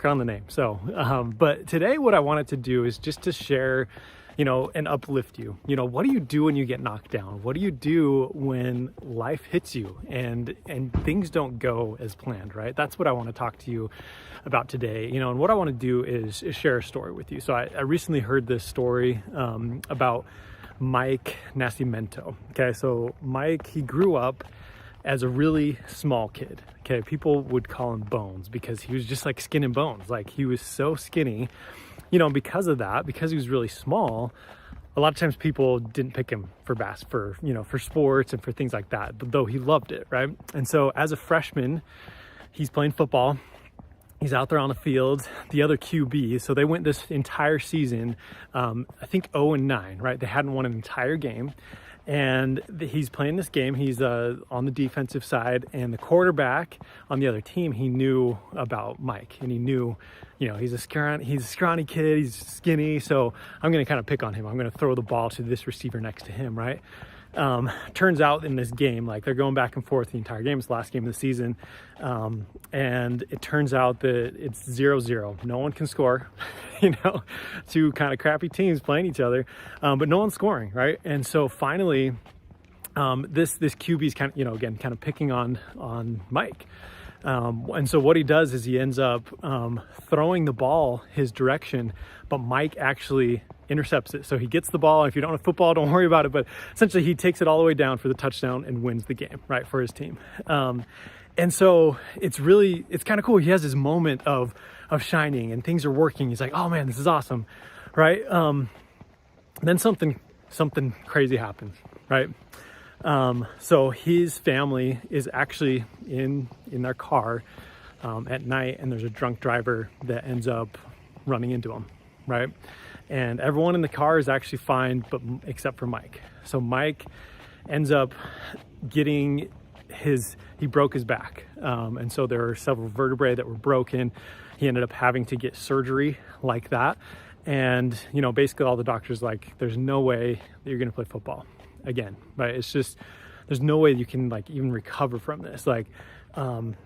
on the name. So, but today what I wanted to do is just to share, and uplift you. What do you do when you get knocked down? What do you do when life hits you and things don't go as planned, right? That's what I want to talk to you about today. And what I want to do is share a story with you. So I recently heard this story about Mike Nascimento. Okay, so Mike, he grew up as a really small kid. Okay, people would call him Bones because he was just like skin and bones. Like, he was so skinny, because of that, because he was really small, a lot of times people didn't pick him for for sports and for things like that, though he loved it, right? And so as a freshman, he's playing football. He's out there on the field, the other QB. So they went this entire season, I think 0-9, right? They hadn't won an entire game. And he's playing this game. He's on the defensive side, and the quarterback on the other team, he knew about Mike, and he knew, he's a scrawny kid, he's skinny, so I'm going to kind of pick on him. I'm going to throw the ball to this receiver next to him, right? Turns out in this game, like, they're going back and forth the entire game. It's the last game of the season. And it turns out that it's 0-0. No one can score, two kind of crappy teams playing each other, but no one's scoring, right? And so finally, this QB's kind of, again, kind of picking on Mike. And so what he does is he ends up throwing the ball his direction, but Mike actually intercepts it. So he gets the ball. If you don't have football, don't worry about it. But essentially, he takes it all the way down for the touchdown and wins the game, right, for his team. And so it's kind of cool. He has this moment of shining and things are working. He's like, oh man, this is awesome, right? Then something crazy happens, right? So his family is actually in their car at night, and there's a drunk driver that ends up running into him, right? And everyone in the car is actually fine, but except for Mike. So Mike ends up he broke his back. And so there are several vertebrae that were broken. He ended up having to get surgery like that. And, basically all the doctors like, there's no way that you're going to play football again, right? It's just, there's no way you can like even recover from this. Like, and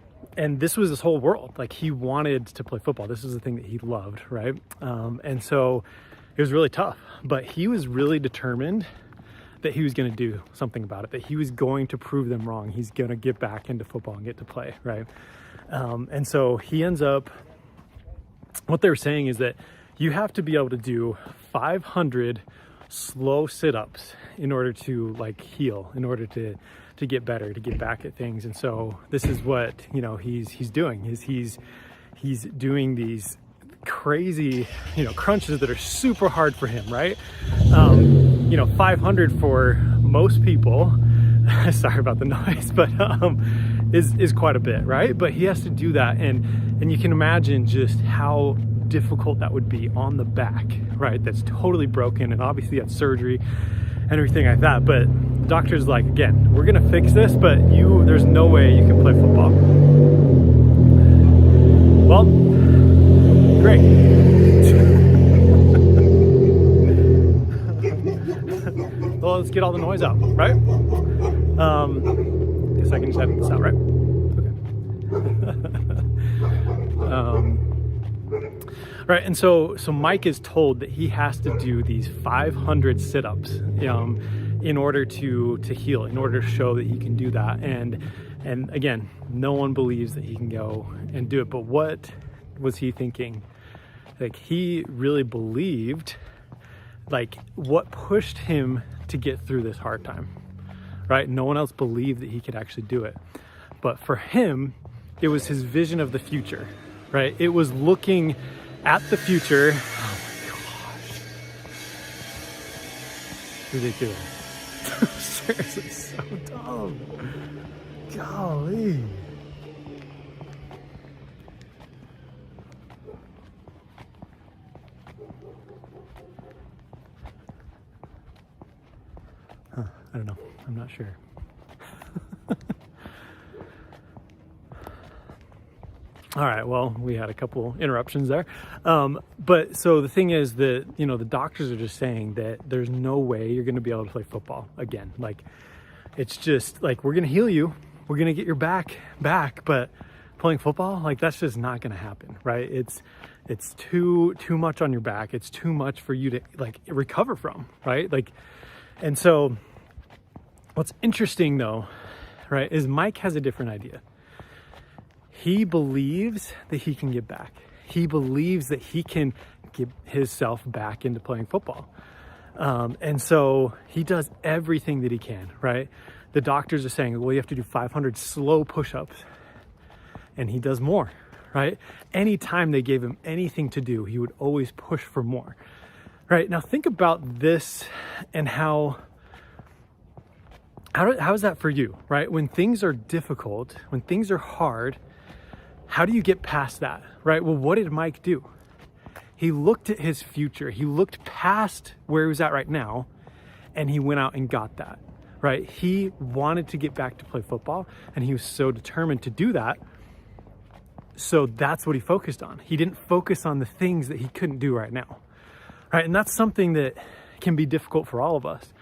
this was his whole world. Like, he wanted to play football. This was the thing that he loved, right? And so it was really tough, but he was really determined that he was going to do something about it, that he was going to prove them wrong. He's going to get back into football and get to play, right? And so he ends up, what they were saying is that you have to be able to do 500 slow sit-ups in order to like heal, in order to get better, to get back at things. And so this is what, he's doing, is he's doing these crazy, crunches that are super hard for him, right? 500 for most people, sorry about the noise, but is quite a bit, right? But he has to do that, and you can imagine just how difficult that would be on the back, right? That's totally broken, and obviously had surgery and everything like that. But the doctor's like, again, we're gonna fix this, but there's no way you can play football. Well, great. Well, let's get all the noise out, right? Guess I can just edit this out, right? Okay. Right, and so Mike is told that he has to do these 500 sit-ups in order to heal, in order to show that he can do that. And again, no one believes that he can go and do it. But what was he thinking? Like, he really believed, like, what pushed him to get through this hard time, right? No one else believed that he could actually do it. But for him, it was his vision of the future, right? It was looking at the future. Oh my gosh. Ridiculous. Seriously, so dumb. Golly. I don't know. I'm not sure. All right, well, we had a couple interruptions there. But so the thing is that, the doctors are just saying that there's no way you're going to be able to play football again. Like, it's just like, we're going to heal you. We're going to get your back, but playing football, like that's just not going to happen, right? It's too much on your back. It's too much for you to like recover from, right? Like, and so what's interesting though, right, is Mike has a different idea. He believes that he can get back. He believes that he can get himself back into playing football. And so he does everything that he can, right? The doctors are saying, well, you have to do 500 slow push-ups, and he does more, right? Anytime they gave him anything to do, he would always push for more, right? Now think about this and how is that for you, right? When things are difficult, when things are hard, how do you get past that, right? Well, what did Mike do? He looked at his future. He looked past where he was at right now, and he went out and got that, right? He wanted to get back to play football, and he was so determined to do that. So that's what he focused on. He didn't focus on the things that he couldn't do right now, right? And that's something that can be difficult for all of us,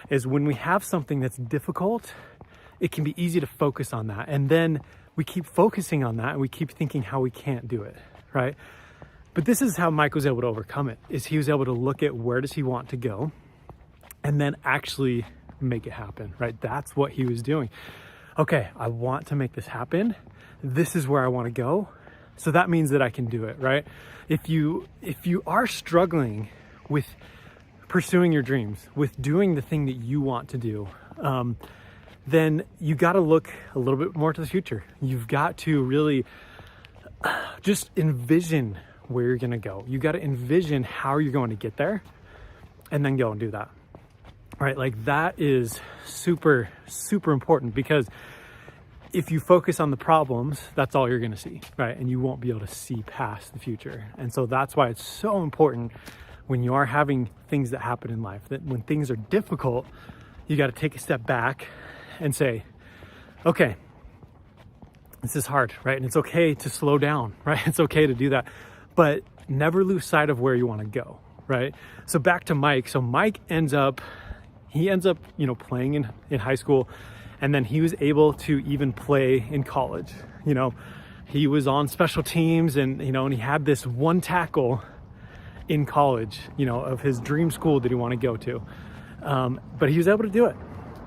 is when we have something that's difficult, it can be easy to focus on that. And then we keep focusing on that and we keep thinking how we can't do it, right? But this is how Mike was able to overcome it, is he was able to look at where does he want to go and then actually make it happen, right? That's what he was doing. Okay, I want to make this happen. This is where I want to go. So that means that I can do it, right? If you are struggling with pursuing your dreams, with doing the thing that you want to do, then you got to look a little bit more to the future. You've got to really just envision where you're going to go. You got to envision how you're going to get there and then go and do that, right? Like that is super, super important, because if you focus on the problems, that's all you're going to see, right? And you won't be able to see past the future. And so that's why it's so important when you are having things that happen in life, that when things are difficult, you got to take a step back and say, okay, this is hard, right? And it's okay to slow down, right? It's okay to do that, but never lose sight of where you want to go, right? So back to Mike. So Mike ends up, playing in high school, and then he was able to even play in college. He was on special teams, and he had this one tackle in college, of his dream school that he wanted to go to. But he was able to do it,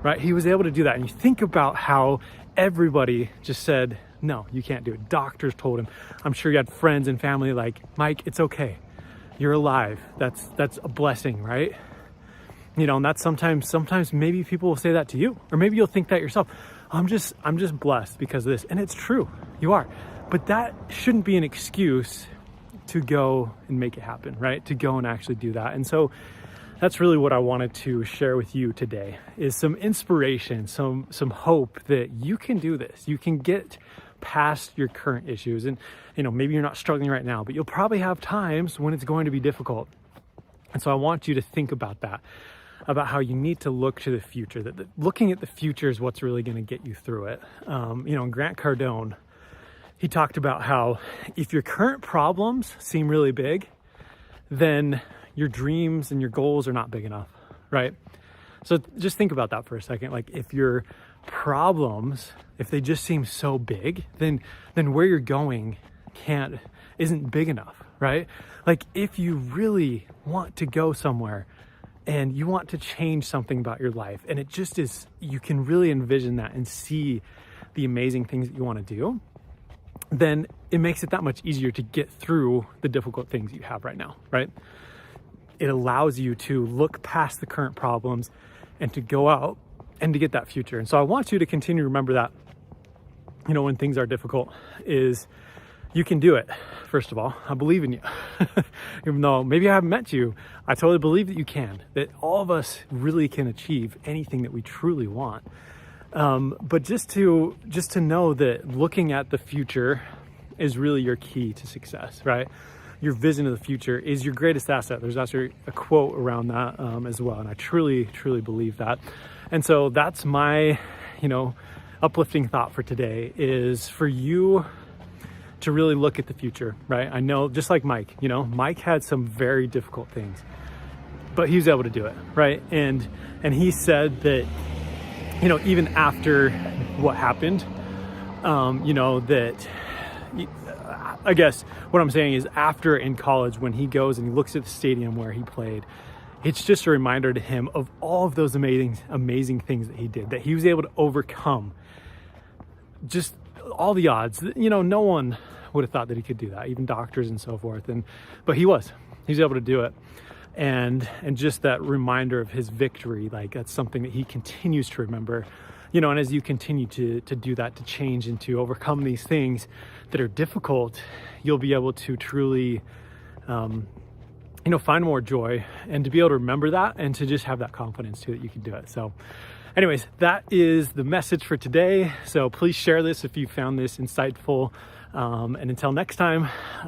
right? He was able to do that. And you think about how everybody just said, no, you can't do it. Doctors told him. I'm sure he had friends and family like, Mike, it's okay. You're alive. That's a blessing, right? And that's sometimes maybe people will say that to you, or maybe you'll think that yourself. I'm just blessed because of this. And it's true, you are. But that shouldn't be an excuse to go and make it happen, right? To go and actually do that. And so that's really what I wanted to share with you today, is some inspiration, some hope that you can do this. You can get past your current issues. And, maybe you're not struggling right now, but you'll probably have times when it's going to be difficult. And so I want you to think about that, about how you need to look to the future, that looking at the future is what's really going to get you through it. Grant Cardone, he talked about how if your current problems seem really big, then your dreams and your goals are not big enough, right? So just think about that for a second. Like if your problems, if they just seem so big, then where you're going isn't big enough, right? Like if you really want to go somewhere and you want to change something about your life, and it just is, you can really envision that and see the amazing things that you want to do, then it makes it that much easier to get through the difficult things you have right now, right? It allows you to look past the current problems and to go out and to get that future. And so I want you to continue to remember that, when things are difficult, is you can do it. First of all, I believe in you. Even though maybe I haven't met you, I totally believe that you can, that all of us really can achieve anything that we truly want. But just to know that looking at the future is really your key to success, right? Your vision of the future is your greatest asset. There's actually a quote around that as well. And I truly, truly believe that. And so that's my, uplifting thought for today, is for you to really look at the future, right? I know, just like Mike, Mike had some very difficult things, but he was able to do it, right? And he said that, even after what happened, that I guess what I'm saying is after in college, when he goes and he looks at the stadium where he played, it's just a reminder to him of all of those amazing things that he did, that he was able to overcome just all the odds. No one would have thought that he could do that, even doctors and so forth. But he was able to do it. And just that reminder of his victory, like that's something that he continues to remember, and as you continue to do that, to change and to overcome these things that are difficult, you'll be able to truly, find more joy, and to be able to remember that and to just have that confidence too that you can do it. So anyways, that is the message for today. So please share this if you found this insightful. And until next time,